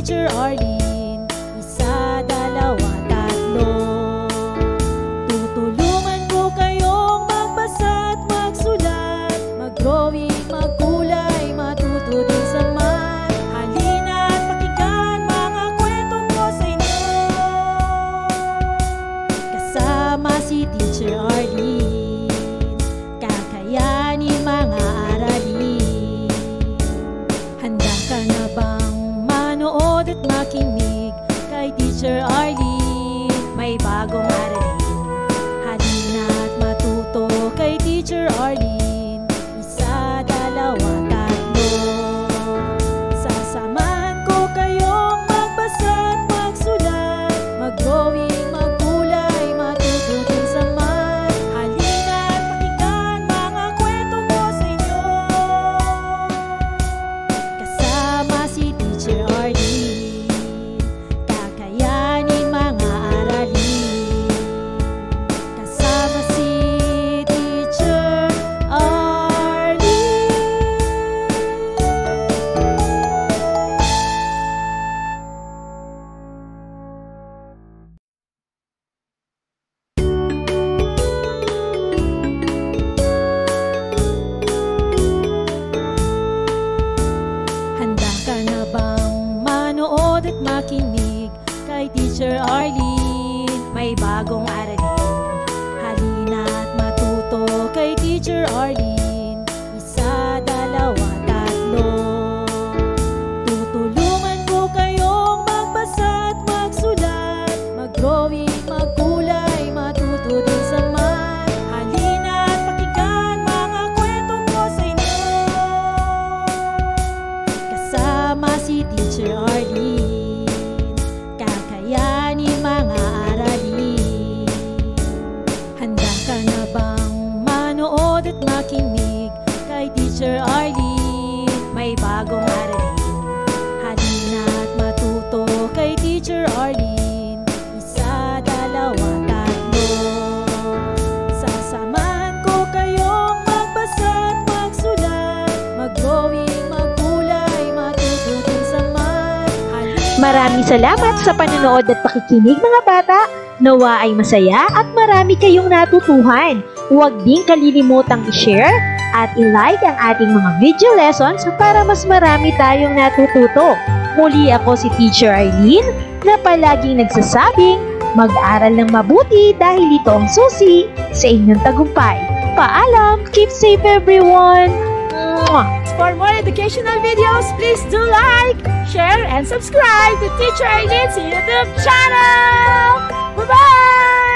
Teacher Arlene. Isa, dalawa, tatlo. Tutulungan ko kayong magbasa at magsulat, mag-drawing, magkulay, matuto din sa math. Halina at pakinggan mga kwento ko sa inyo. Kasama si Teacher Arlene, kakayanin mga aralin. Handa ka na bang manood at makinig kay Teacher Arlene? May bagong aralin. Halina at matuto kay Teacher Arlene. Isa, dalawa, tatlo. Sasamahan ko kayong magbasa at magsulat, mag-drawing, magkulay, matuto din sa math. Halina at pakinggan mga kwento ko sa inyo. Kasama si Teacher Arlene, kakayanin mga aralin. Kasama si Teacher Arlene. Handa ka na bang manood at makinig kay Teacher Arlene? May bagong aralin. Halina at matuto kay Teacher Arlene. Isa, dalawa, tatlo. Tutulungan ko kayong magbasa at magsulat, mag-drawing, magkulay, matuto din sa math. Halina at pakinggan mga kwento ko sa inyo. Kasama si Teacher Arlene, kakayanin mga aralin. Handa ka na bang manood at makinig kay Teacher Arlene? May bagong aralin. Halina at matuto kay Teacher Arlene. Isa, dalawa, tatlo. Sasamahan ko kayong magbasa at magsulat, mag-drawing, magkulay, matuto din sa math. Maraming salamat sa panonood at pakikinig mga bata. Nawa ay masaya at marami kayong natutuhan. Huwag din kalilimutang i-share at i-like ang ating mga video lessons para mas marami tayong natututo. Muli ako si Teacher Arlene na palaging nagsasabing mag-aral ng mabuti dahil ito ang susi sa inyong tagumpay. Paalam! Keep safe everyone! Mwah! For more educational videos, please do like, share, and subscribe to Teacher Arlene's YouTube channel! Bye-bye!